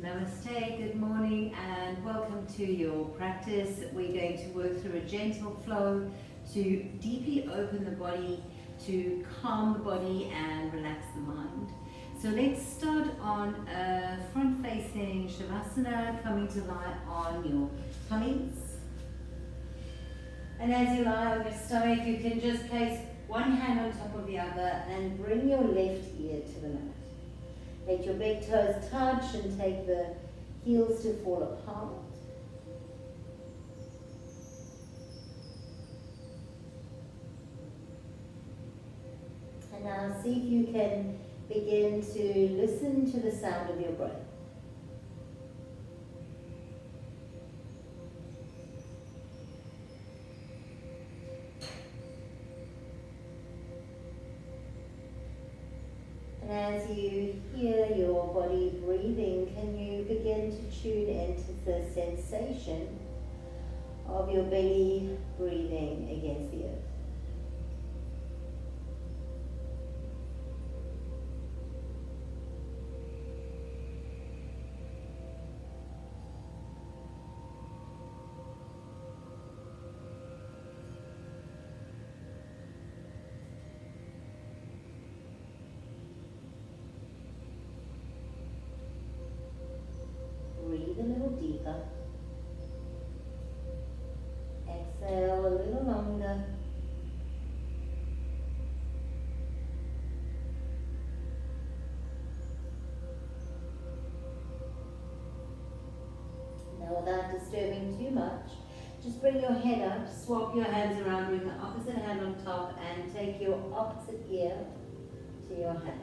Namaste, good morning and welcome to your practice. We're going to work through a gentle flow to deeply open the body, to calm the body and relax the mind. So let's start on a front-facing Shavasana, coming to lie on your tummies. And as you lie on your stomach, you can just place one hand on top of the other and bring your left ear to the mat. Let your big toes touch and take the heels to fall apart. And now see if you can begin to listen to the sound of your breath. And as you hear your body breathing, can you begin to tune into the sensation of your belly breathing against the earth? Breathe a little deeper. Exhale a little longer. Now, without disturbing too much, just bring your head up, swap your hands around, bring the opposite hand on top and take your opposite ear to your hands.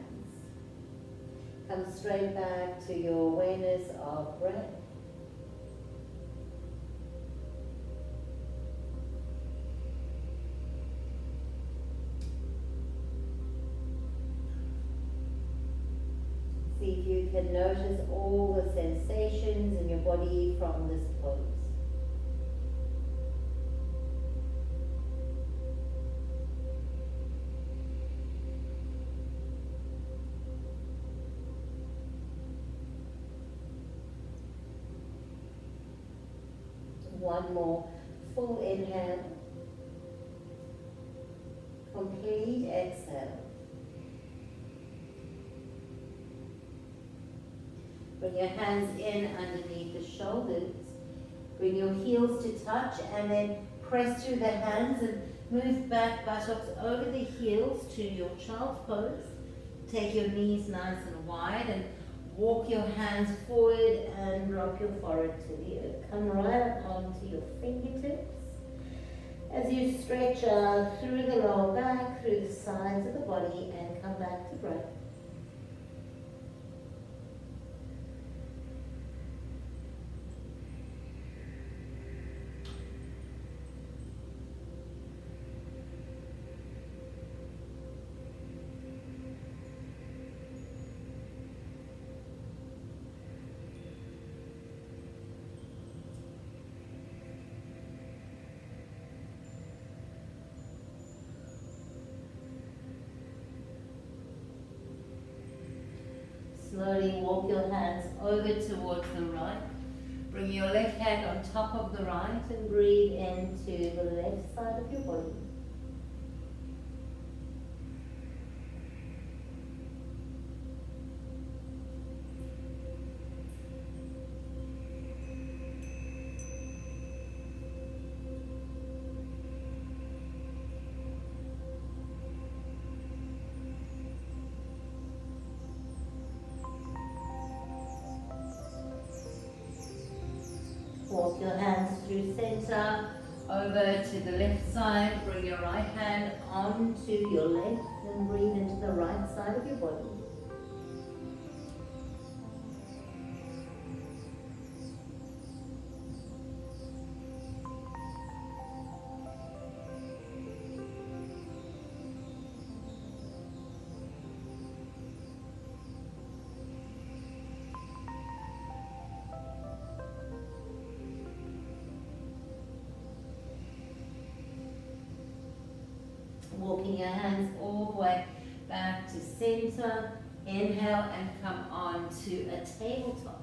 Come straight back to your awareness of breath. See if you can notice all the sensations in your body from this pose. One more full inhale, complete exhale. Bring your hands in underneath the shoulders. Bring your heels to touch and then press through the hands and move back buttocks over the heels to your child's pose. Take your knees nice and wide and walk your hands forward and drop your forehead to the earth. Come right up onto your fingertips. As you stretch out through the lower back, through the sides of the body and come back to breath. Slowly walk your hands over towards the right. Bring your left hand on top of the right and breathe into the left side of your body. Walk your hands through center, over to the left side. Bring your right hand onto your left and breathe into the right side of your body. Walking your hands all the way back to center. Inhale and come on to a tabletop.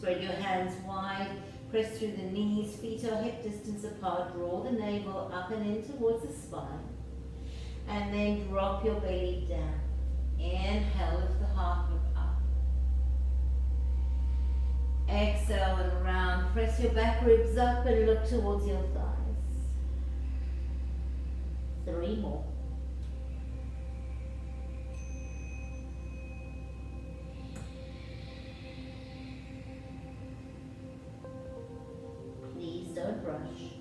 Spread your hands wide, press through the knees, feet are hip distance apart, draw the navel up and in towards the spine. And then drop your belly down. Inhale, lift the heart, look up. Exhale and round, press your back ribs up and look towards your thighs. 3 more. Please don't rush.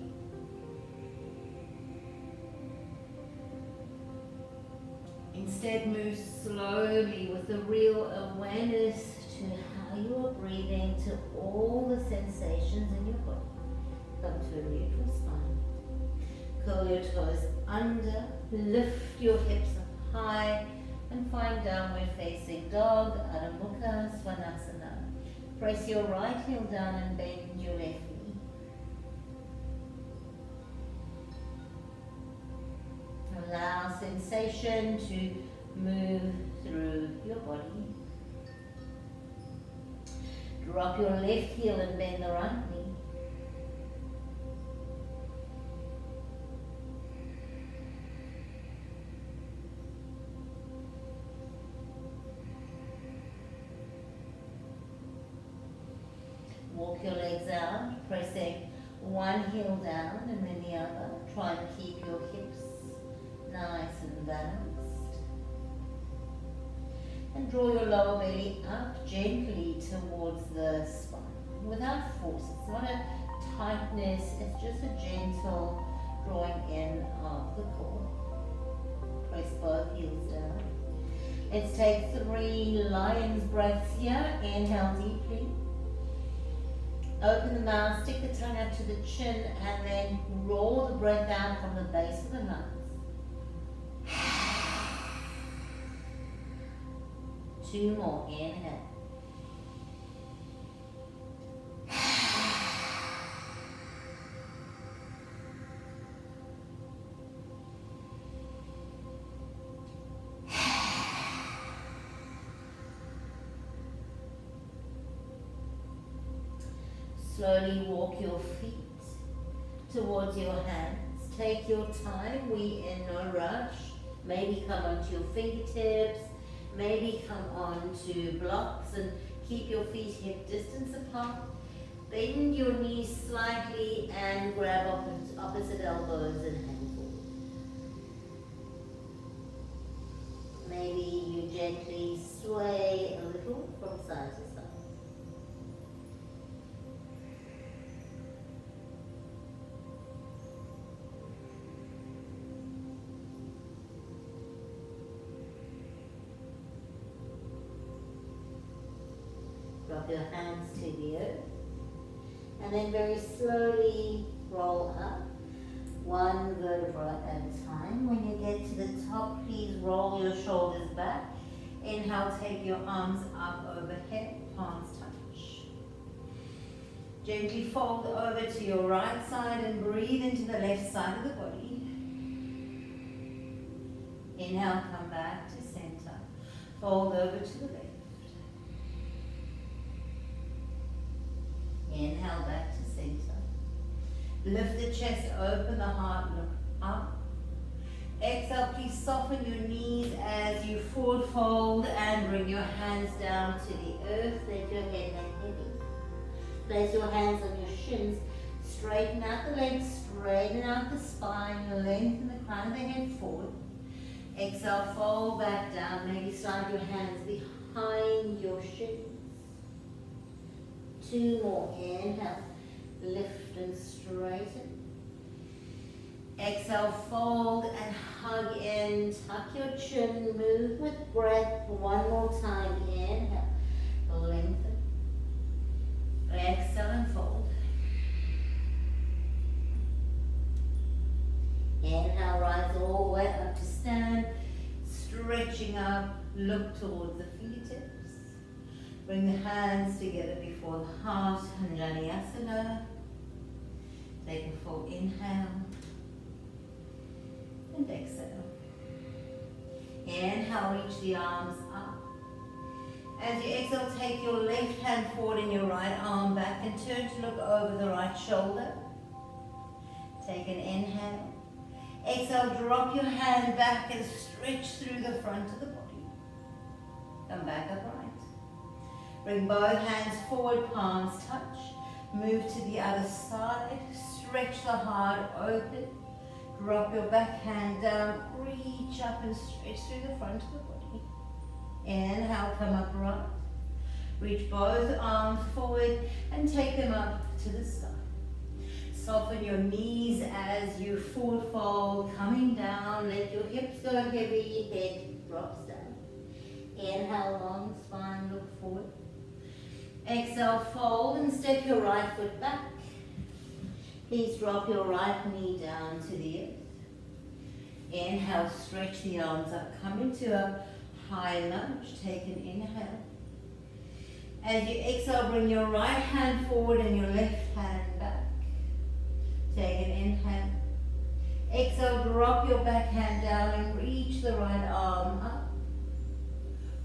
Instead, move slowly with a real awareness to how you are breathing, to all the sensations in your body. Come to a neutral spine. Curl your toes under, lift your hips up high, and find downward facing dog, Adho Mukha Svanasana. Press your right heel down and bend your left knee. Allow sensation to move through your body. Drop your left heel and bend the right knee. Walk your legs out, pressing one heel down and then the other. Try and keep your hips nice and balanced. And draw your lower belly up gently towards the spine without force. It's not a tightness, it's just a gentle drawing in of the core. Press both heels down. Let's take 3 lion's breaths here. Inhale deeply. Open the mouth, stick the tongue up to the chin, and then roll the breath out from the base of the lungs. 2 more. Inhale. Slowly walk your feet towards your hands. Take your time, we in no rush. Maybe come onto your fingertips, maybe come onto blocks and keep your feet hip distance apart. Bend your knees slightly and grab opposite elbows and hang forward. Maybe you gently sway a little from side to side. Drop your hands to the earth and then very slowly roll up 1 vertebra at a time. When you get to the top, please roll your shoulders back. Inhale, take your arms up overhead, palms touch. Gently fold over to your right side and breathe into the left side of the body. Inhale, come back to center. Fold over to the left. Inhale back to center. Lift the chest, open the heart, look up. Exhale, please soften your knees as you forward fold and bring your hands down to the earth. Let your head hang heavy. Place your hands on your shins. Straighten out the legs, straighten out the spine, lengthen the crown of the head forward. Exhale, fold back down. Maybe slide your hands behind your shins. 2 more. Inhale, lift and straighten. Exhale, fold and hug in. Tuck your chin, move with breath. 1 more time. Inhale, lengthen. Exhale and fold. Inhale, rise all the way up to stand. Stretching up, look towards the fingertips. Bring the hands together before the heart, Anjaneyasana. Take a full inhale and exhale. Inhale, reach the arms up As you exhale, take your left hand forward and your right arm back and turn to look over the right shoulder. Take an inhale. Exhale, drop your hand back and stretch through the front of the body. Come back upright. Bring both hands forward, palms touch. Move to the other side. Stretch the heart open. Drop your back hand down. Reach up and stretch through the front of the body. Inhale, come upright. Reach both arms forward and take them up to the sky. Soften your knees as you forward fold, coming down. Let your hips go heavy, head drops down. Inhale, long spine, look forward. Exhale, fold and step your right foot back. Please drop your right knee down to the earth. Inhale, stretch the arms up. Come into a high lunge. Take an inhale. As you exhale, bring your right hand forward and your left hand back. Take an inhale. Exhale, drop your back hand down and reach the right arm up.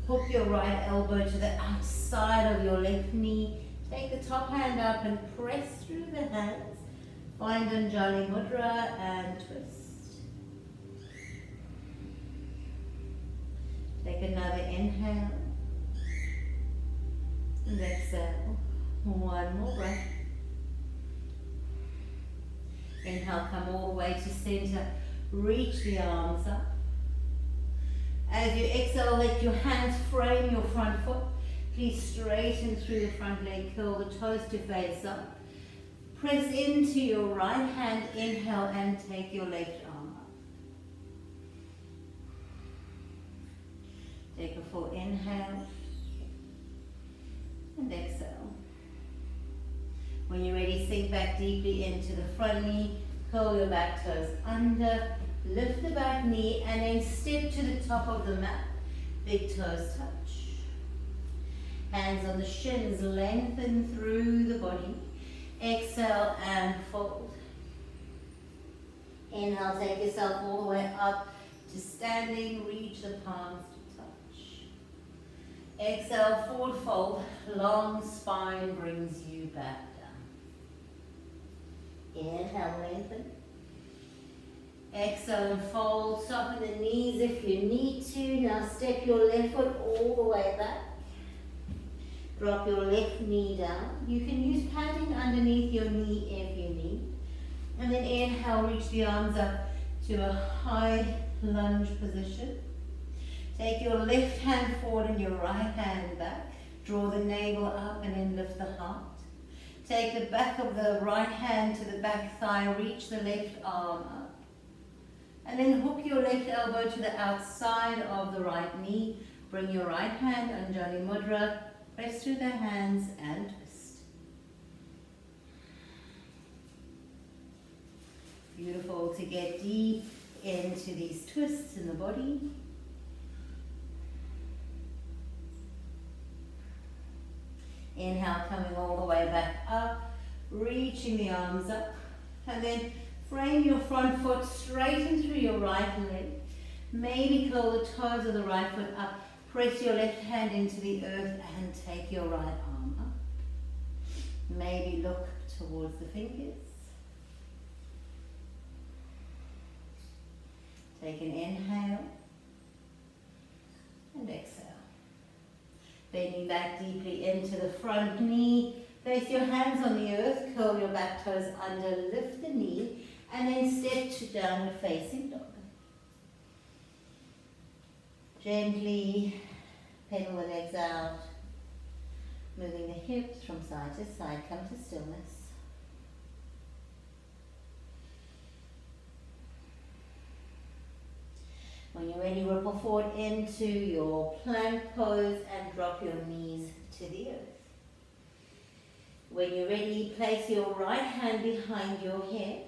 Hook your right elbow to the outside of your left knee. Take the top hand up and press through the hands. Find Untitled Mudra and twist. Take another inhale. And exhale. One more breath. Inhale, come all the way to center. Reach the arms up. As you exhale, let your hands frame your front foot. Please straighten through the front leg, curl the toes to face up. Press into your right hand, inhale, and take your left arm up. Take a full inhale and exhale. When you're ready, sink back deeply into the front knee, curl your back toes under. Lift the back knee and then step to the top of the mat. Big toes touch. Hands on the shins, lengthen through the body. Exhale and fold. Inhale, take yourself all the way up to standing. Reach the palms to touch. Exhale, forward fold. Long spine brings you back down. Inhale, lengthen. Exhale and fold, soften the knees if you need to. Now step your left foot all the way back. Drop your left knee down. You can use padding underneath your knee if you need. And then inhale, reach the arms up to a high lunge position. Take your left hand forward and your right hand back. Draw the navel up and then lift the heart. Take the back of the right hand to the back thigh. Reach the left arm up. And then hook your left elbow to the outside of the right knee. Bring your right hand, Untitled Mudra. Press through the hands and twist. Beautiful to get deep into these twists in the body. Inhale, coming all the way back up. Reaching the arms up. And then frame your front foot, straighten through your right leg. Maybe curl the toes of the right foot up. Press your left hand into the earth and take your right arm up. Maybe look towards the fingers. Take an inhale and exhale. Bending back deeply into the front knee. Place your hands on the earth, curl your back toes under, lift the knee, and then step to downward facing dog. Gently pedal the legs out, moving the hips from side to side. Come to stillness. When you're ready, ripple forward into your plank pose and drop your knees to the earth. When you're ready, place your right hand behind your head.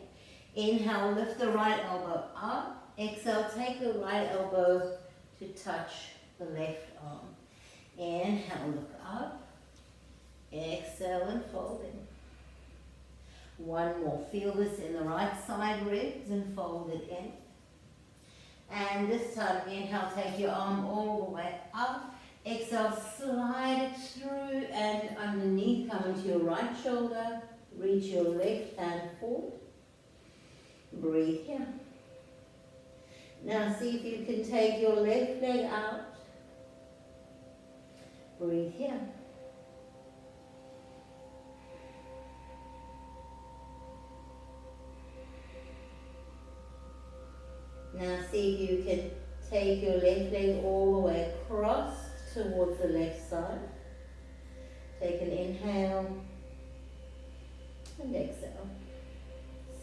Inhale, lift the right elbow up. Exhale, take the right elbow to touch the left arm. Inhale, look up. Exhale and fold in. One more. Feel this in the right side ribs and fold it in. And this time, inhale, take your arm all the way up. Exhale, slide it through and underneath, come into your right shoulder, reach your left hand forward, breathe here. Now see if you can take your left leg out, breathe here. Now see if you can take your left leg all the way across towards the left side. Take an inhale and exhale.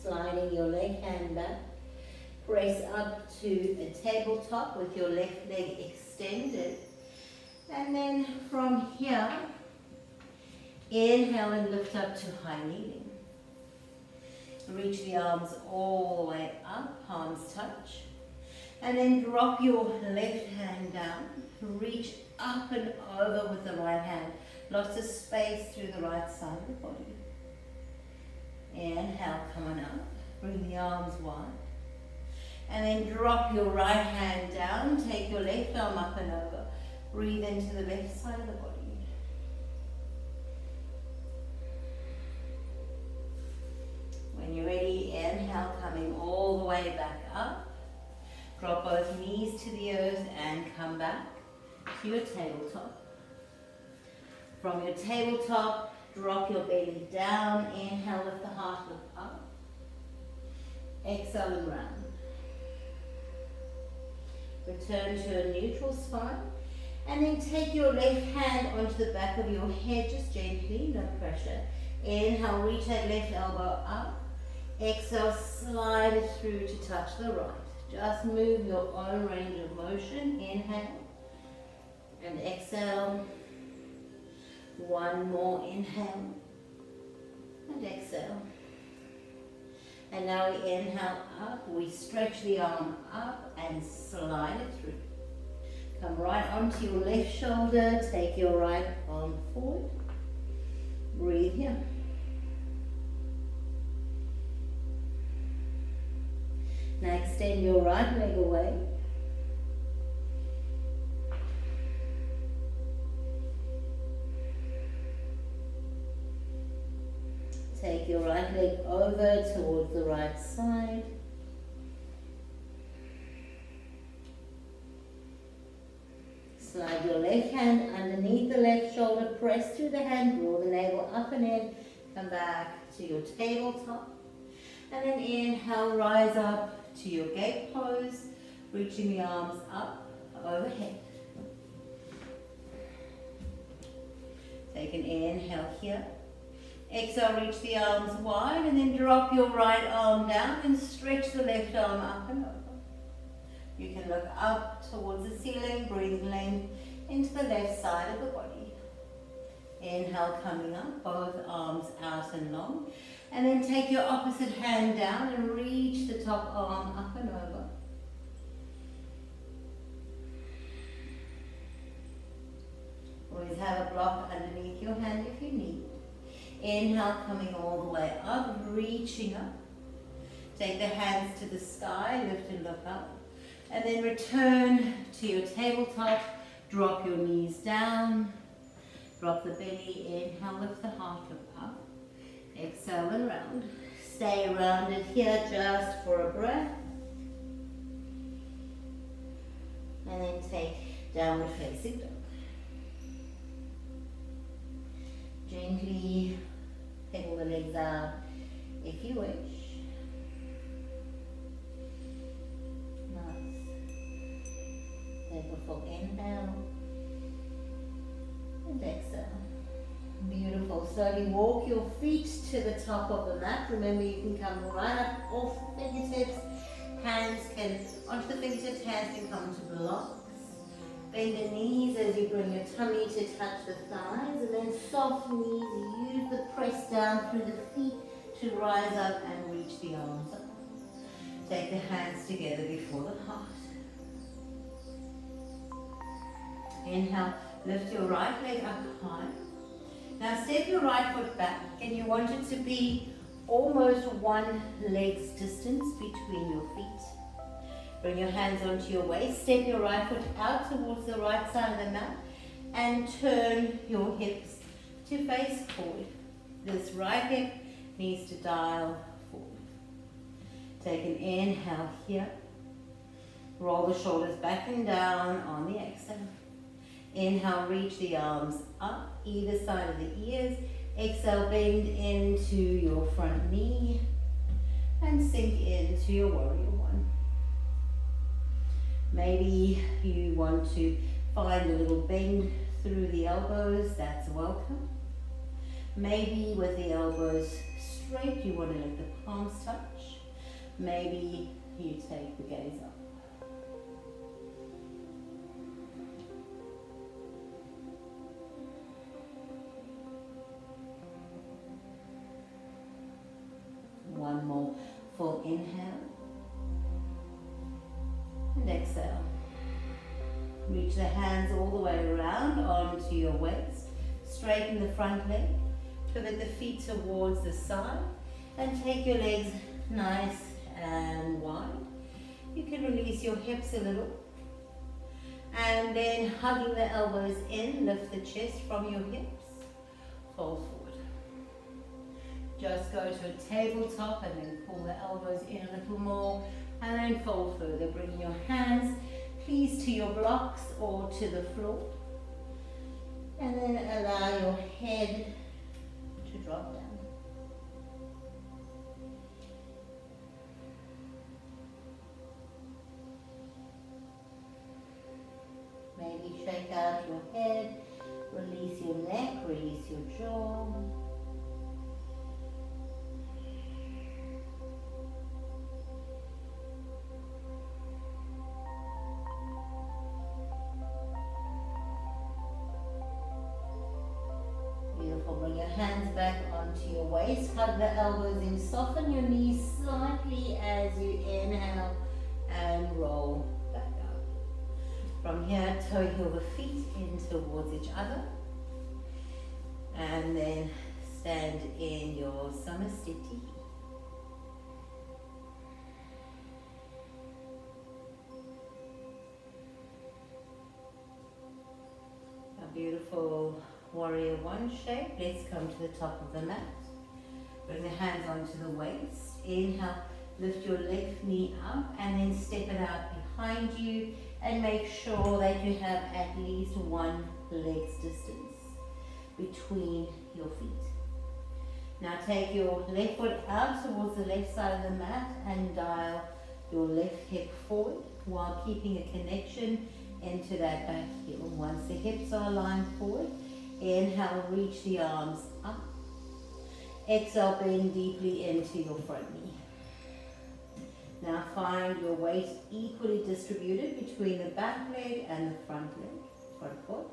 Sliding your left hand back. Press up to a tabletop with your left leg extended. And then from here, inhale and lift up to high kneeling. Reach the arms all the way up, palms touch. And then drop your left hand down. Reach up and over with the right hand. Lots of space through the right side of the body. Inhale, come on up. Bring the arms wide. And then drop your right hand down. Take your left arm up and over. Breathe into the left side of the body. When you're ready, inhale, coming all the way back up. Drop both knees to the earth and come back to your tabletop. From your tabletop, drop your belly down. Inhale, lift the heart, look up. Exhale and round. Return to a neutral spine. And then take your left hand onto the back of your head, just gently, no pressure. Inhale, reach that left elbow up. Exhale, slide it through to touch the right. Just move your own range of motion. Inhale and exhale. One more inhale and exhale. And now we inhale up. We stretch the arm up and slide it through. Come right onto your left shoulder. Take your right arm forward. Breathe here. Now extend your right leg away. Take your right leg over towards the right side. Slide your left hand underneath the left shoulder. Press through the hand. Draw the navel up and in. Come back to your tabletop. And then inhale, rise up to your gate pose, reaching the arms up overhead. Take an inhale here. Exhale, reach the arms wide and then drop your right arm down and stretch the left arm up and over. You can look up towards the ceiling, breathing length into the left side of the body. Inhale, coming up, both arms out and long. And then take your opposite hand down and reach the top arm up and over. Always have a block underneath your hand if you need. Inhale, coming all the way up, reaching up. Take the hands to the sky, lift and look up. And then return to your tabletop. Drop your knees down. Drop the belly. Inhale, lift the heart, look up. Exhale and round. Stay rounded here just for a breath. And then take downward facing dog. Gently pedal the legs out if you wish. Nice. Take a full inhale and exhale. Beautiful. Slowly walk your feet to the top of the mat. Remember, you can come right up off the fingertips. Hands can, onto the fingertips, hands can come to blocks. Bend the knees as you bring your tummy to touch the thighs, and then soft knees. Use the press down through the feet to rise up and reach the arms up. Take the hands together before the heart. Inhale, lift your right leg up high. Now step your right foot back, and you want it to be almost one leg's distance between your feet. Bring your hands onto your waist. Step your right foot out towards the right side of the mat and turn your hips to face forward. This right hip needs to dial forward. Take an inhale here. Roll the shoulders back and down on the exhale. Inhale, reach the arms up either side of the ears. Exhale, bend into your front knee and sink into your warrior one. Maybe you want to find a little bend through the elbows, that's welcome. Maybe with the elbows straight, you want to let the palms touch. Maybe you take the gaze up. One more full inhale. And exhale. Reach the hands all the way around onto your waist. Straighten the front leg. Pivot the feet towards the side. And take your legs nice and wide. You can release your hips a little. And then hugging the elbows in, lift the chest from your hips. Fold forward. Just go to a tabletop and then pull the elbows in a little more. And then fold further. Bring your hands please to your blocks or to the floor. And then allow your head to drop down. Maybe shake out your head, release your neck, release your jaw. Bring your hands back onto your waist, hug the elbows in, soften your knees slightly as you inhale and roll back up. From here, toe heel the feet in towards each other. And then stand in your Samasthiti. A beautiful warrior one shape. Let's come to the top of the mat. Bring the hands onto the waist. Inhale, lift your left knee up and then step it out behind you and make sure that you have at least one leg's distance between your feet. Now take your left foot out towards the left side of the mat and dial your left hip forward while keeping a connection into that back heel. Once the hips are aligned forward, inhale, reach the arms up. Exhale, bend deeply into your front knee. Now find your weight equally distributed between the back leg and the front leg, front foot.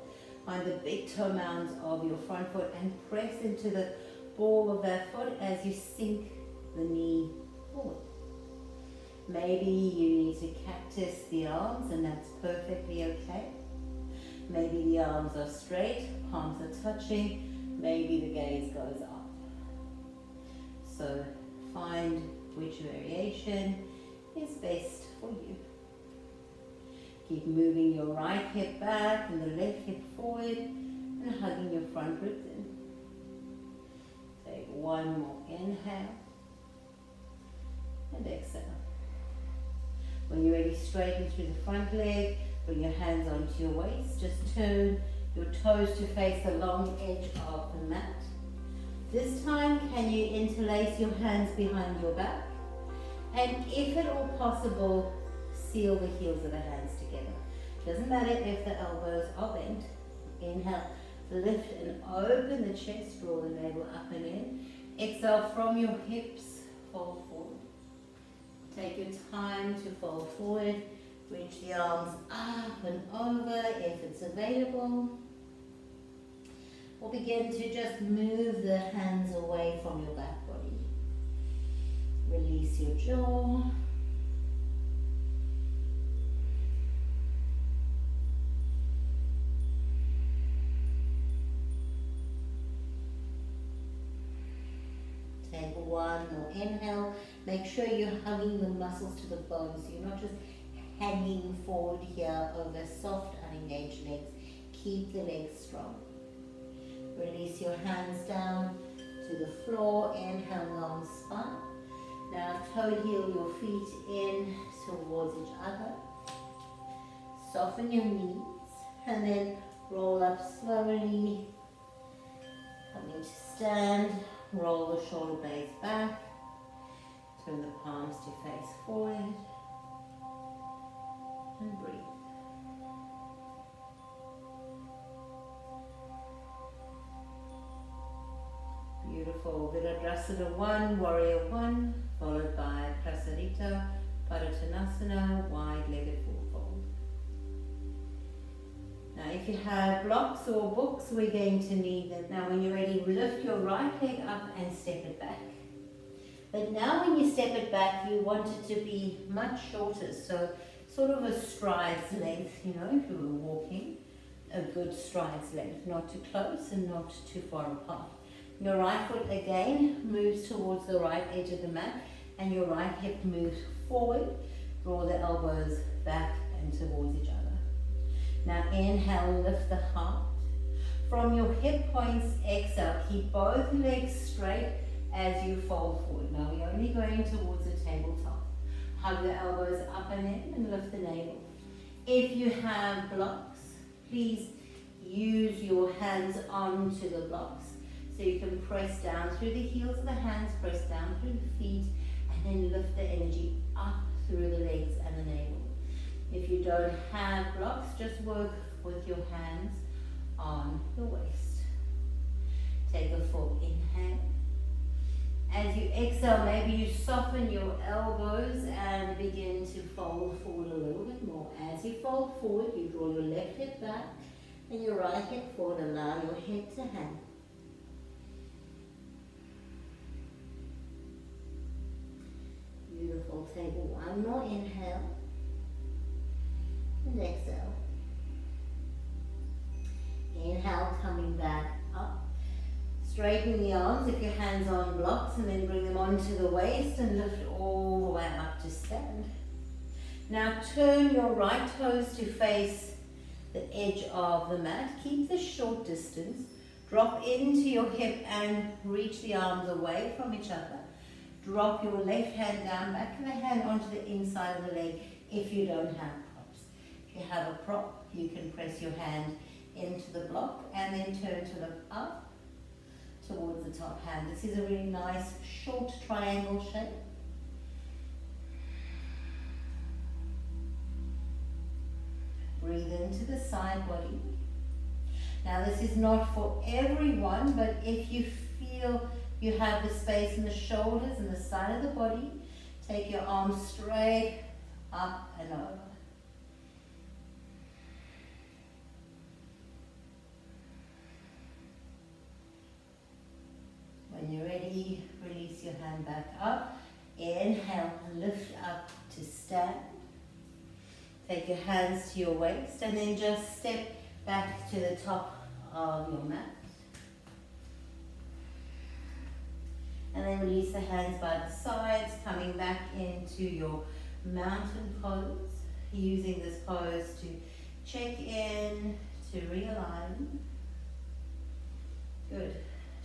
Find the big toe mounds of your front foot and press into the ball of that foot as you sink the knee forward. Maybe you need to cactus the arms, and that's perfectly okay. Maybe the arms are straight, palms are touching, maybe the gaze goes up. So find which variation is best for you. Keep moving your right hip back and the left hip forward and hugging your front ribs in. Take one more inhale and exhale. When you're ready, straighten through the front leg. Bring your hands onto your waist. Just turn your toes to face the long edge of the mat. This time, can you interlace your hands behind your back? And if at all possible, seal the heels of the hands together. Doesn't matter if the elbows are bent. Inhale, lift and open the chest, draw the navel up and in. Exhale, from your hips, fold forward. Take your time to fold forward. Reach the arms up and over if it's available. Or begin to just move the hands away from your back body. Release your jaw. Take one more inhale. Make sure you're hugging the muscles to the bones. So you're not just hanging forward here over soft, unengaged legs. keep the legs strong. Release your hands down to the floor. Inhale, long spine. Now toe heel your feet in towards each other. Soften your knees and then roll up slowly. Coming to stand, roll the shoulder blades back. Turn the palms to face forward. And breathe. Beautiful. Virabhadrasana 1, Warrior 1, followed by Prasarita, Padottanasana, wide-legged fold. Now if you have blocks or books, we're going to need them. Now when you're ready, lift your right leg up and step it back. But now when you step it back, you want it to be much shorter, so sort of a stride's length, you know, if you were walking, a good stride's length, not too close and not too far apart. Your right foot again moves towards the right edge of the mat and your right hip moves forward. Draw the elbows back and towards each other. Now inhale, lift the heart. From your hip points, exhale, keep both legs straight as you fold forward. Now we're only going towards the tabletop. Hug the elbows up and in and lift the navel. If you have blocks, please use your hands onto the blocks. So you can press down through the heels of the hands, press down through the feet, and then lift the energy up through the legs and the navel. If you don't have blocks, just work with your hands on the waist. Take a full inhale. As you exhale, maybe you soften your elbows and begin to fold forward a little bit more. As you fold forward, you draw your left hip back and your right hip forward. Allow your head to hang. Beautiful. Take one more inhale and exhale. Inhale, coming back up. Straighten the arms if your hands are on blocks and then bring them onto the waist and lift all the way up to stand. Now turn your right toes to face the edge of the mat. Keep the short distance. Drop into your hip and reach the arms away from each other. Drop your left hand down, back of the hand onto the inside of the leg if you don't have props. If you have a prop, you can press your hand into the block and then turn to look up towards the top hand. This is a really nice short triangle shape. Breathe into the side body. Now this is not for everyone, but if you feel you have the space in the shoulders and the side of the body, take your arms straight up and over. When you're ready, release your hand back up. Inhale, lift up to stand. Take your hands to your waist and then just step back to the top of your mat. And then release the hands by the sides, coming back into your mountain pose. Using this pose to check in, to realign. Good.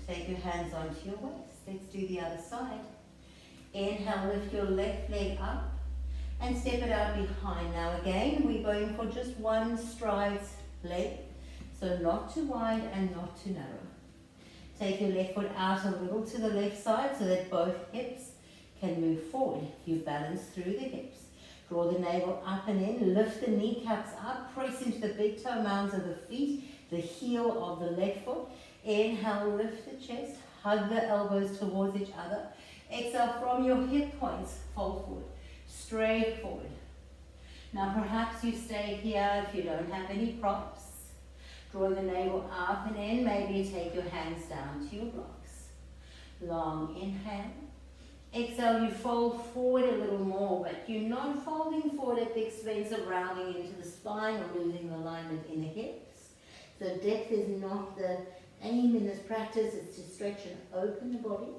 Take your hands onto your waist. Let's do the other side. Inhale, lift your left leg up and step it out behind. Now again, we're going for just one stride length, so not too wide and not too narrow. Take your left foot out a little to the left side so that both hips can move forward. You balance through the hips. Draw the navel up and in, lift the kneecaps up, press into the big toe mounds of the feet, the heel of the left foot. Inhale, lift the chest, hug the elbows towards each other. Exhale, from your hip points, fold forward, straight forward. Now perhaps you stay here if you don't have any props. Draw the navel up and in, maybe you take your hands down to your blocks. Long inhale. Exhale, you fold forward a little more, but you're not folding forward at the expense of rounding into the spine or losing alignment in the hips. So depth is not the aim in this practice, it's to stretch and open the body.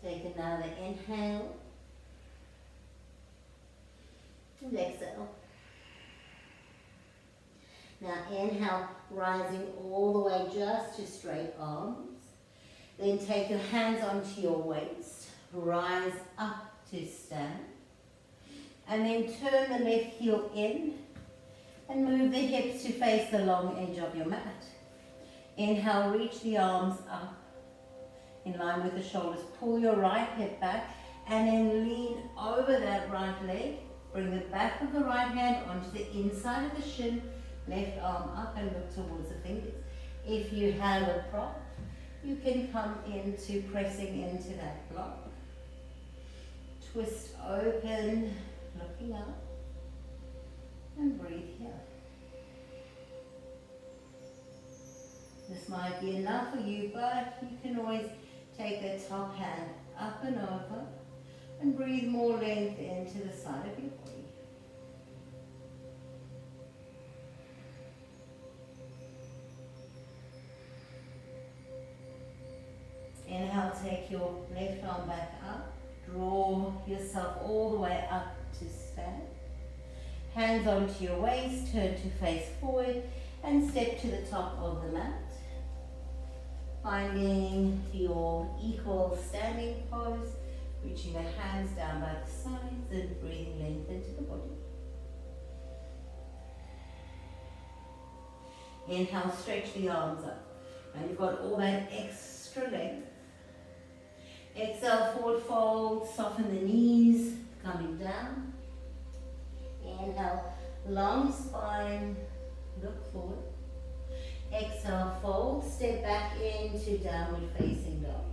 Take another inhale. And exhale. Now inhale, rising all the way just to straight arms. Then take your hands onto your waist, rise up to stand. And then turn the left heel in and move the hips to face the long edge of your mat. Inhale, reach the arms up in line with the shoulders. Pull your right hip back and then lean over that right leg. Bring the back of the right hand onto the inside of the shin, left arm up and look towards the fingers. If you have a prop, you can come into pressing into that block. Twist open, looking up, and breathe here. This might be enough for you, but you can always take the top hand up and over and breathe more length into the side of your body. Inhale, take your left arm back up. Draw yourself all the way up to stand. Hands onto your waist, turn to face forward and step to the top of the mat. Finding your equal standing pose, reaching the hands down by the sides and breathing length into the body. Inhale, stretch the arms up. And you've got all that extra length. Exhale, forward fold, soften the knees, coming down. Inhale, long spine, look forward. Exhale, fold, step back into downward facing dog.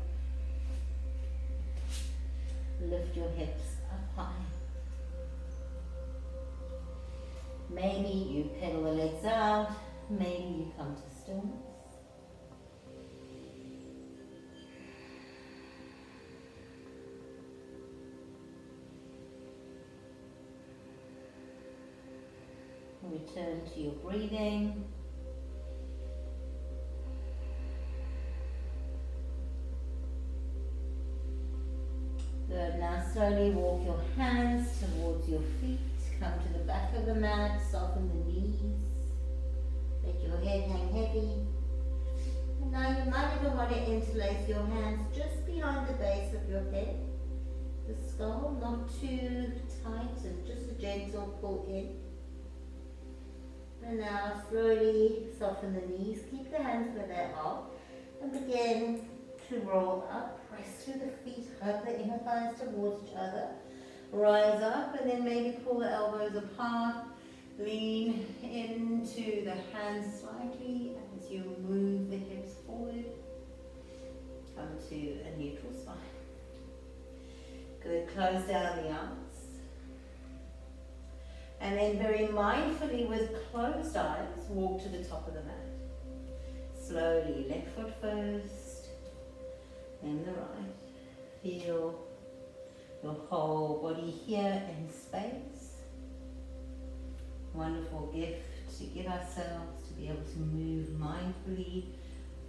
Lift your hips up high. Maybe you pedal the legs out, maybe you come to stillness. Return to your breathing. Good. Now slowly walk your hands towards your feet. Come to the back of the mat. Soften the knees. Let your head hang heavy. And now you might even want to interlace your hands just behind the base of your head. The skull, not too tight, and just a gentle pull in. And now slowly soften the knees, keep the hands where they are, and begin to roll up, press through the feet, hug the inner thighs towards each other, rise up and then maybe pull the elbows apart, lean into the hands slightly as you move the hips forward, come to a neutral spine. Good, close down the arms. And then very mindfully with closed eyes, walk to the top of the mat. Slowly, left foot first, then the right. Feel your whole body here in space. Wonderful gift to give ourselves to be able to move mindfully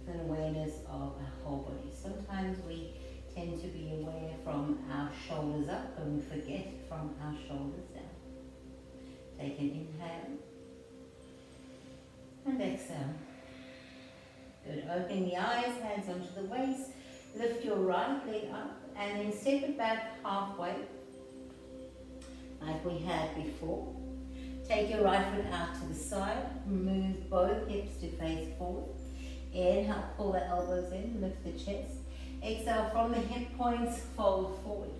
with an awareness of our whole body. Sometimes we tend to be aware from our shoulders up and we forget from our shoulders down. Take an inhale and exhale. Good. Open the eyes, hands onto the waist. Lift your right leg up and then step it back halfway like we had before. Take your right foot out to the side. Move both hips to face forward. Inhale, pull the elbows in, lift the chest. Exhale, from the hip points, fold forward.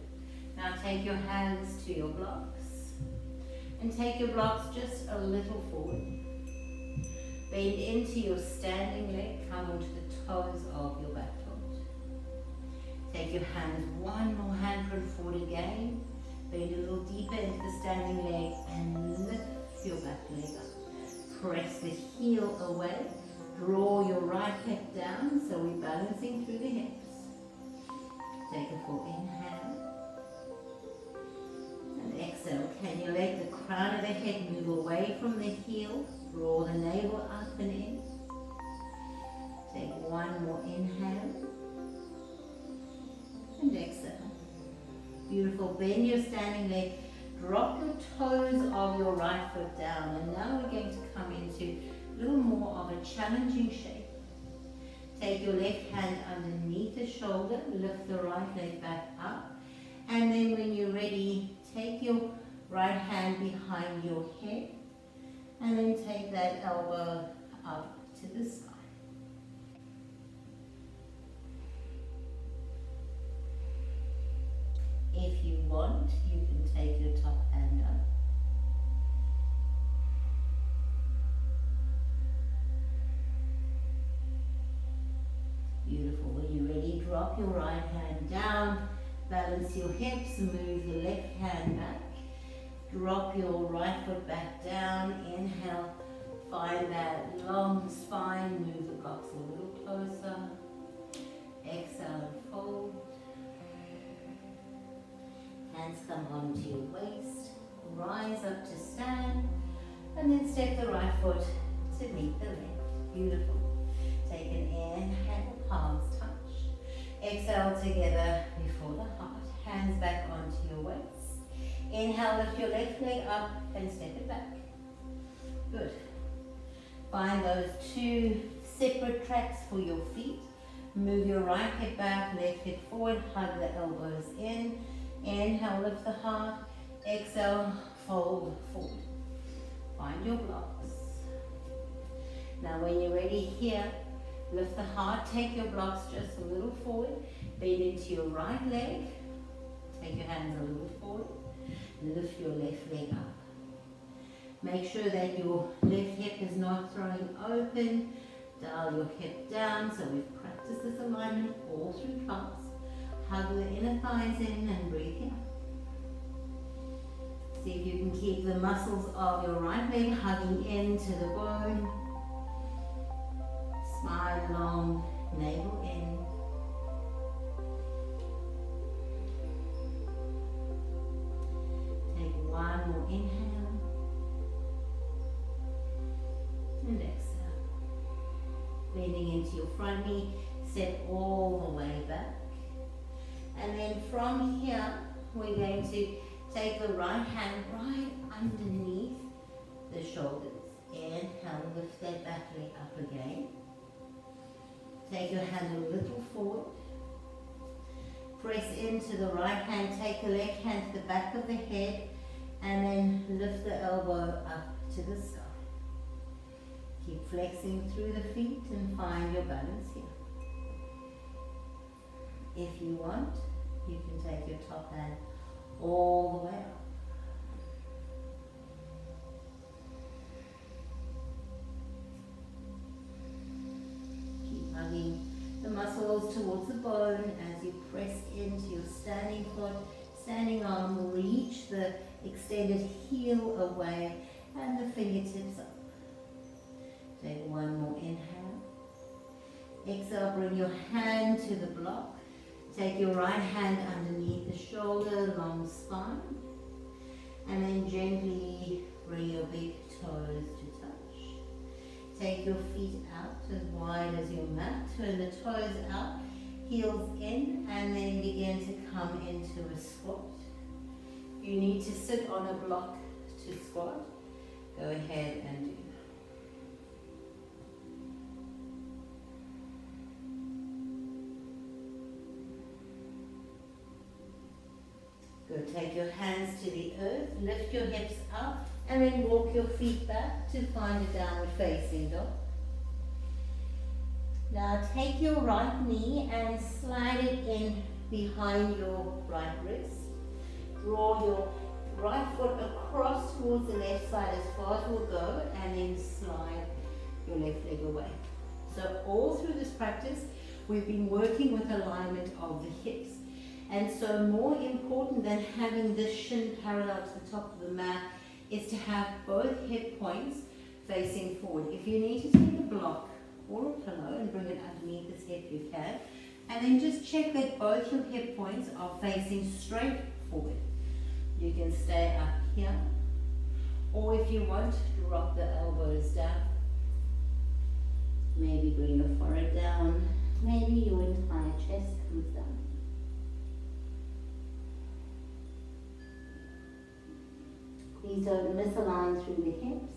Now take your hands to your blocks. And take your blocks just a little forward. Bend into your standing leg, come onto the toes of your back foot. Take your hands, one more handprint forward again. Bend a little deeper into the standing leg and lift your back leg up. Press the heel away. Draw your right hip down so we're balancing through the hips. Take a full inhale. And exhale. Can you let the crown of the head move away from the heel? Draw the navel up and in. Take one more inhale. And exhale. Beautiful. Bend your standing leg. Drop the toes of your right foot down. And now we're going to come into little more of a challenging shape. Take your left hand underneath the shoulder, lift the right leg back up, and then when you're ready, take your right hand behind your head, and then take that elbow up to the side. If you want, you can take your top hand up. Beautiful. When you're ready, drop your right hand down, balance your hips, move the left hand back. Drop your right foot back down, inhale, find that long spine, move the blocks a little closer. Exhale and fold. Hands come onto your waist, rise up to stand, and then step the right foot to meet the left. Beautiful. Take an inhale, palms touch. Exhale together before the heart. Hands back onto your waist. Inhale, lift your left leg up and step it back. Good. Find those two separate tracks for your feet. Move your right hip back, left hip forward, hug the elbows in. Inhale, lift the heart. Exhale, fold forward. Find your blocks. Now when you're ready here, lift the heart, take your blocks just a little forward, bend into your right leg, take your hands a little forward, lift your left leg up. Make sure that your left hip is not throwing open, dial your hip down, so we've practiced this alignment all through class. Hug the inner thighs in and breathe here. See if you can keep the muscles of your right leg hugging into the bone. Smile long, navel in. Take one more inhale. And exhale. Leaning into your front knee, step all the way back. And then from here, we're going to take the right hand right underneath the shoulders. Inhale, lift that back leg up again. Take your hand a little forward. Press into the right hand, take the left hand to the back of the head, and then lift the elbow up to the sky. Keep flexing through the feet and find your balance here. If you want, you can take your top hand all the way up. Keep hugging the muscles towards the bone as you press into your standing foot, standing arm, reach the extended heel away and the fingertips up. Take one more inhale. Exhale, bring your hand to the block. Take your right hand underneath the shoulder, long spine. And then gently bring your big toes to touch. Take your feet out as wide as your mat. Turn the toes out, heels in, and then begin to come into a squat. You need to sit on a block to squat. Go ahead and do that. Good. Take your hands to the earth, lift your hips up, and then walk your feet back to find a downward facing dog. Now take your right knee and slide it in behind your right wrist. Draw your right foot across towards the left side as far as we'll go, and then slide your left leg away. So all through this practice, we've been working with alignment of the hips. And so more important than having this shin parallel to the top of the mat is to have both hip points facing forward. If you need to take a block or a pillow and bring it underneath this hip, you can. And then just check that both your hip points are facing straight forward. You can stay up here. Or if you want, drop the elbows down. Maybe bring your forehead down. Maybe your entire chest comes down. Please don't misalign through the hips.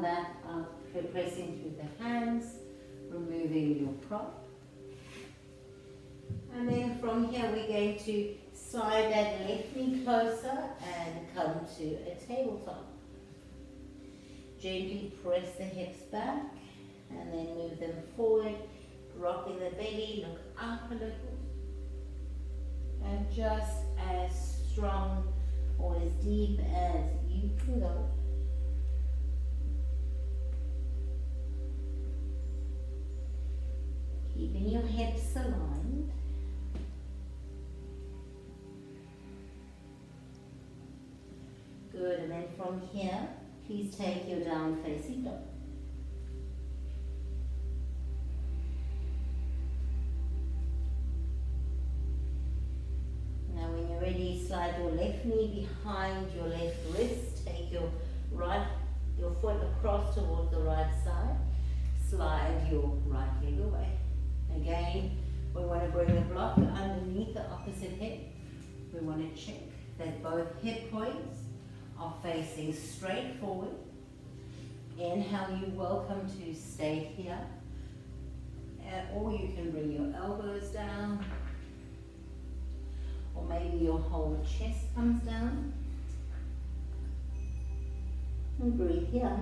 back up, pressing through the hands, removing your prop. And then from here we're going to slide that left knee closer and come to a tabletop. Gently press the hips back and then move them forward, rocking the belly, look up a little. And just as strong or as deep as you can go. Keeping your hips aligned. Good, and then from here, please take your down facing dog. Now when you're ready, slide your left knee behind your left wrist. Take your foot across towards the right side. Slide your right leg away. Again, we want to bring the block underneath the opposite hip. We want to check that both hip points are facing straight forward. Inhale, you're welcome to stay here. Or you can bring your elbows down. Or maybe your whole chest comes down. And breathe here.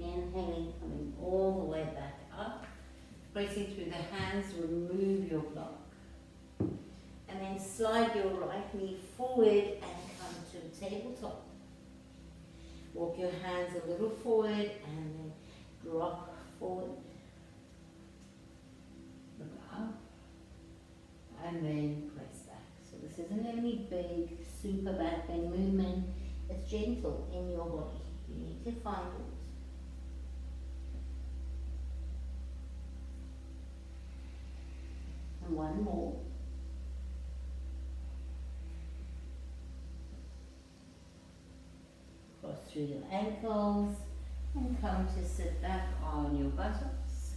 Inhaling, coming all the way back up. Pressing through the hands, remove your block. And then slide your right knee forward and come to a tabletop. Walk your hands a little forward and then drop forward. Look up. And then press back. So this isn't any big, super back bend movement. It's gentle in your body. You need to find it. One more. Cross through your ankles and come to sit back on your buttocks.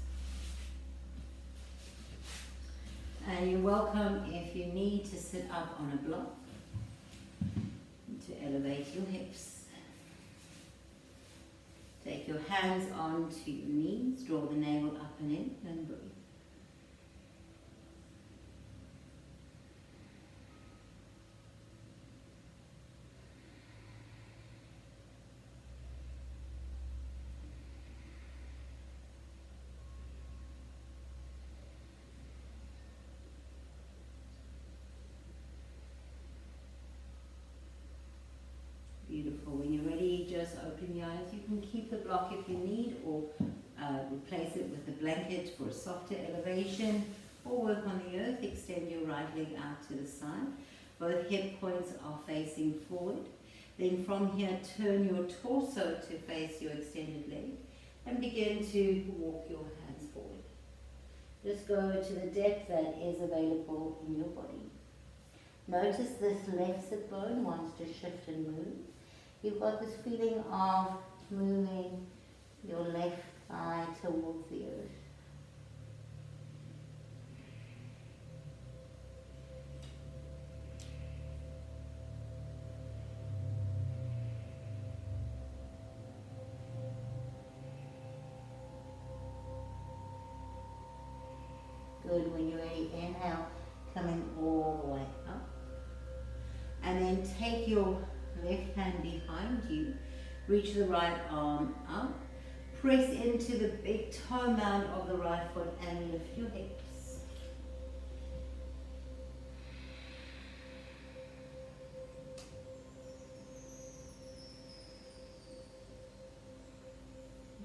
And you're welcome if you need to sit up on a block to elevate your hips. Take your hands onto your knees, draw the navel up and in and breathe. Beautiful. When you're ready, just open your eyes. You can keep the block if you need, or replace it with a blanket for a softer elevation, or work on the earth. Extend your right leg out to the side. Both hip points are facing forward. Then from here, turn your torso to face your extended leg and begin to walk your hands forward. Just go to the depth that is available in your body. Notice this left sit bone wants to shift and move. You've got this feeling of moving your left thigh towards the earth. Good. When you're ready, inhale, coming all the way up. And then take your left hand behind you, reach the right arm up, press into the big toe mound of the right foot and lift your hips.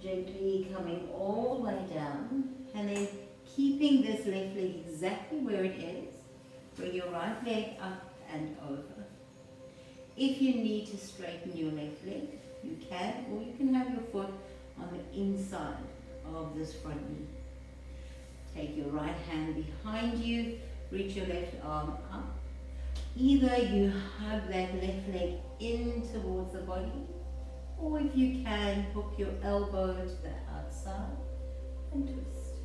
Gently coming all the way down, and then keeping this left leg exactly where it is. Bring your right leg up and over. If you need to straighten your left leg, you can, or you can have your foot on the inside of this front knee. Take your right hand behind you, reach your left arm up. Either you hug that left leg in towards the body, or if you can, hook your elbow to the outside and twist.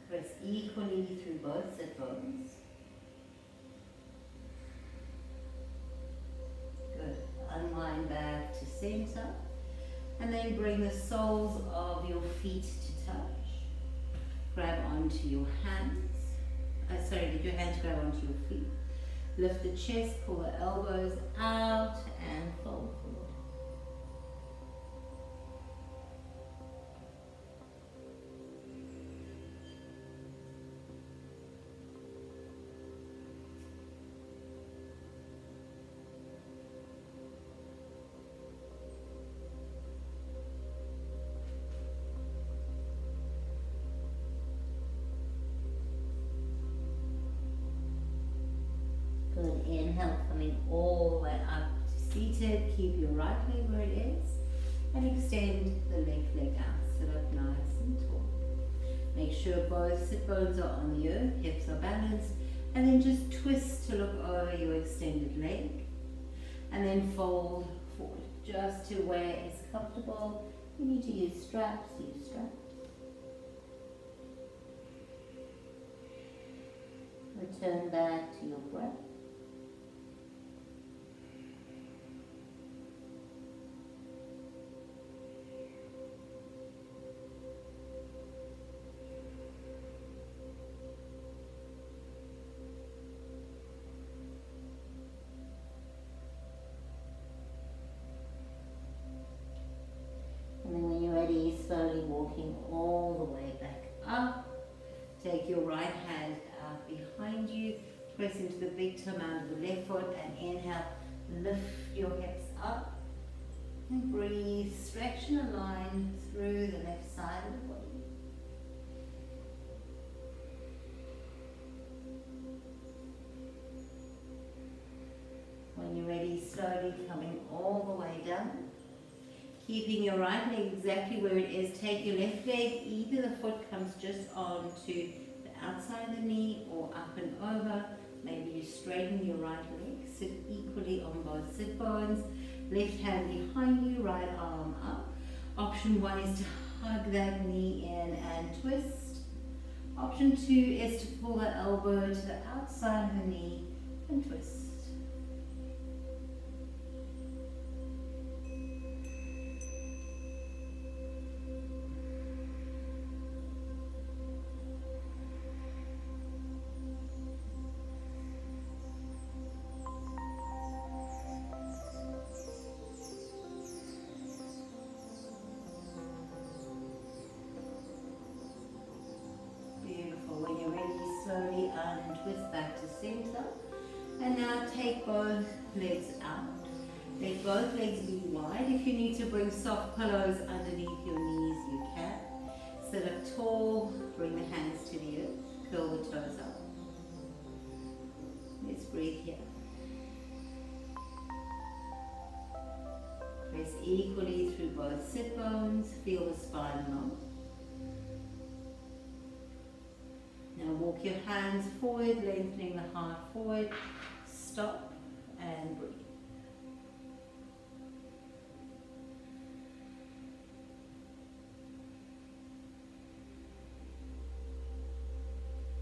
Press equally through both sit bones. Good. Unwind back to center. And then bring the soles of your feet to touch. Grab onto your hands. Get your hands grab onto your feet. Lift the chest, pull the elbows out and fold forward. Good. Inhale, coming all the way up to seated. Keep your right leg where it is and extend the left leg out. Sit up nice and tall. Make sure both sit bones are on the earth, hips are balanced, and then just twist to look over your extended leg and then fold forward just to where it's comfortable. You need to use straps, use straps. Return back to your breath. And then when you're ready, slowly walking all the way back up. Take your right hand out behind you. Press into the big toe mound of the left foot and inhale. Lift your hips up. And breathe. Stretch and align through the left side of the body. When you're ready, slowly coming all the way down. Keeping your right leg exactly where it is. Take your left leg, either the foot comes just onto the outside of the knee or up and over. Maybe you straighten your right leg. Sit equally on both sit bones. Left hand behind you, right arm up. Option 1 is to hug that knee in and twist. Option 2 is to pull the elbow to the outside of the knee and twist. Slowly untwist back to center. And now take both legs out. Let both legs be wide. If you need to bring soft pillows underneath your knees, you can. Sit up tall, bring the hands to the earth, curl the toes up. Let's breathe here. Press equally through both sit bones, feel the spine long. Now walk your hands forward, lengthening the heart forward. Stop and breathe.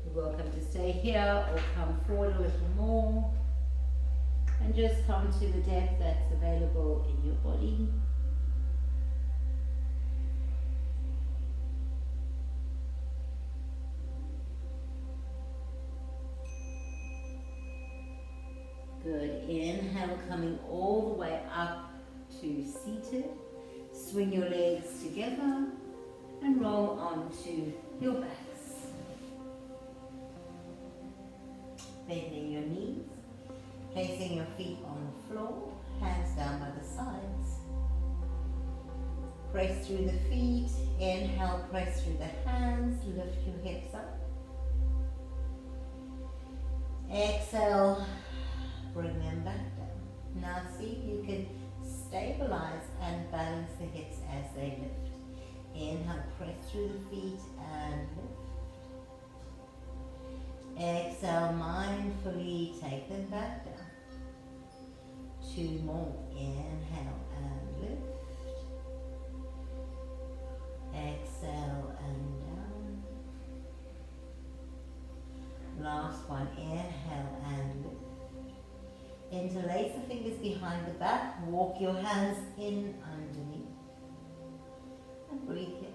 You're welcome to stay here or come forward a little more. And just come to the depth that's available in your body. Good. Inhale, coming all the way up to seated. Swing your legs together and roll onto your backs. Bending your knees, placing your feet on the floor, hands down by the sides. Press through the feet, inhale, press through the hands, lift your hips up. Exhale, bring them back down. Now see if you can stabilize and balance the hips as they lift. Inhale, press through the feet and lift. Exhale, mindfully take them back down. 2 more. Inhale and lift. Exhale and down. Last one. Inhale and lift. Interlace the fingers behind the back. Walk your hands in underneath. And breathe here.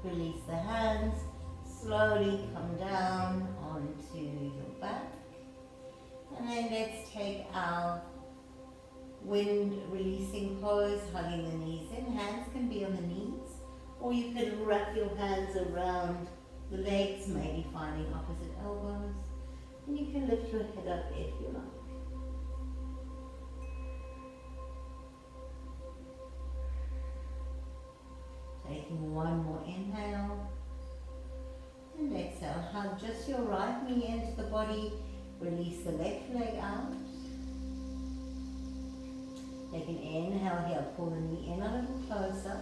Release the hands, slowly come down onto your back. And then let's take our wind releasing pose, hugging the knees in. Hands can be on the knees, or you can wrap your hands around the legs, maybe finding opposite elbows. And you can lift your head up if you like. Taking one more inhale and exhale. Hug just your right knee into the body. Release the left leg out. Take an inhale here. Pull the knee in a little closer.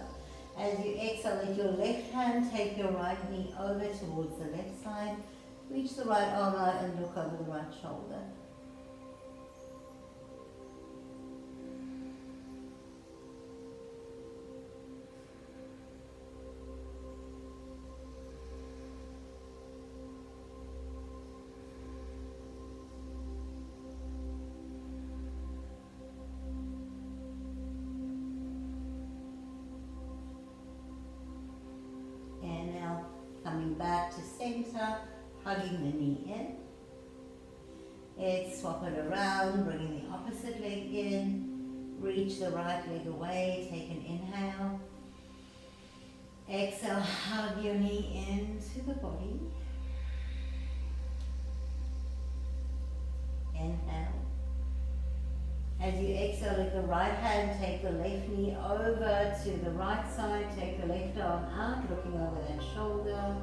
As you exhale, let your left hand take your right knee over towards the left side. Reach the right arm out and look over the right shoulder. Coming back to center, hugging the knee in. Let's swap it around, bringing the opposite leg in. Reach the right leg away, take an inhale. Exhale, hug your knee into the body. Inhale. As you exhale, let the right hand take the left knee over to the right side. Take the left arm out, looking over that shoulder.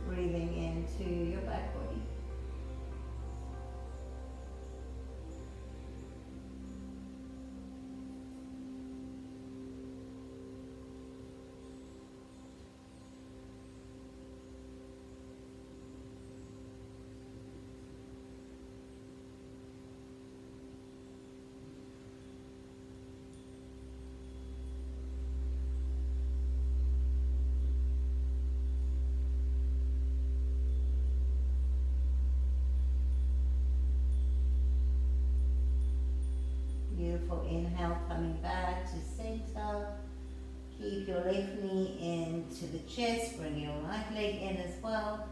Breathing into your back body. Beautiful. Inhale, coming back to center. Keep your left knee into the chest. Bring your right leg in as well.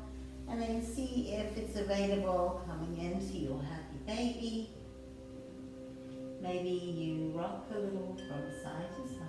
And then see if it's available coming into your happy baby. Maybe you rock a little from side to side.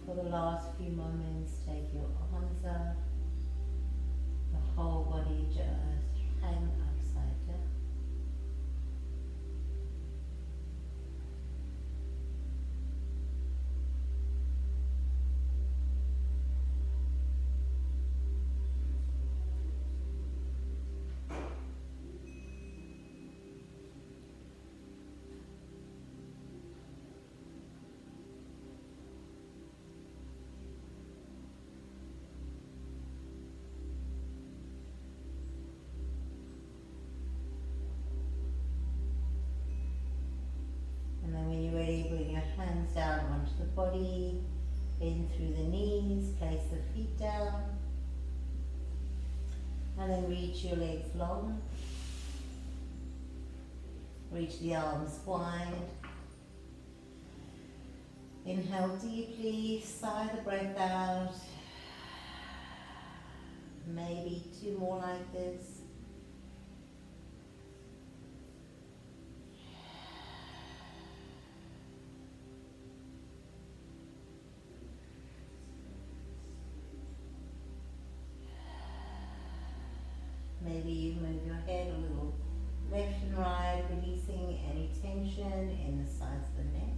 For the last few moments, take your arms up, the whole body just hang upside down. And then when you're ready, bring your hands down onto the body, in through the knees, place the feet down, and then reach your legs long, reach the arms wide. Inhale deeply, sigh the breath out. Maybe 2 more like this. Maybe you move your head a little left and right, releasing any tension in the sides of the neck.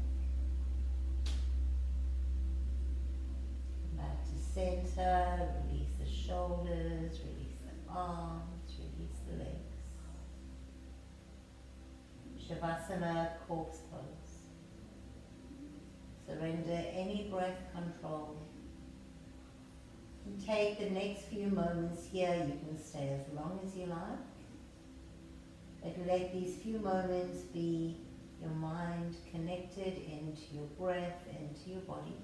Back to center, release the shoulders, release the arms, release the legs. Shavasana, corpse pose. Surrender any breath control. And take the next few moments here. You can stay as long as you like. But let these few moments be your mind connected into your breath, into your body.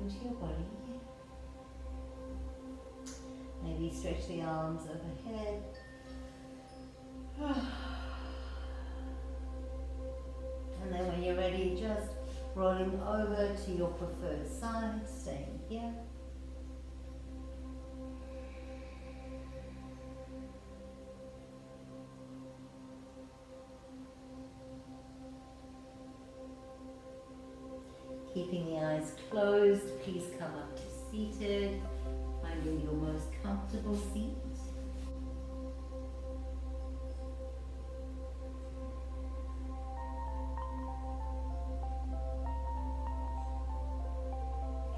into your body. Maybe stretch the arms overhead. And then when you're ready, just rolling over to your preferred side, staying here. Keeping the eyes closed, please come up to seated, finding your most comfortable seat.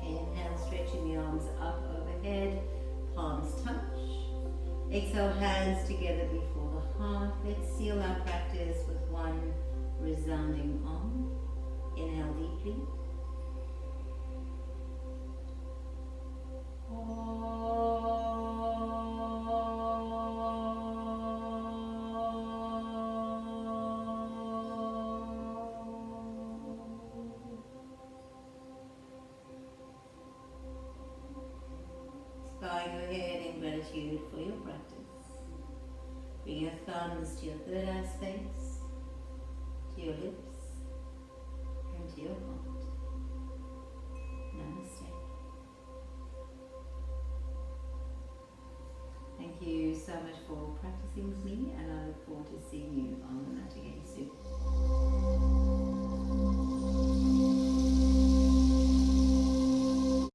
Inhale, stretching the arms up overhead, palms touch. Exhale, hands together before the heart. Let's seal our practice with one resounding Om. Inhale deeply. Bowing your head in gratitude for your practice. Bring your thumbs to your third eye space, to your lips, and to your heart. Namaste. Thank you so much for practicing with me, and I look forward to seeing you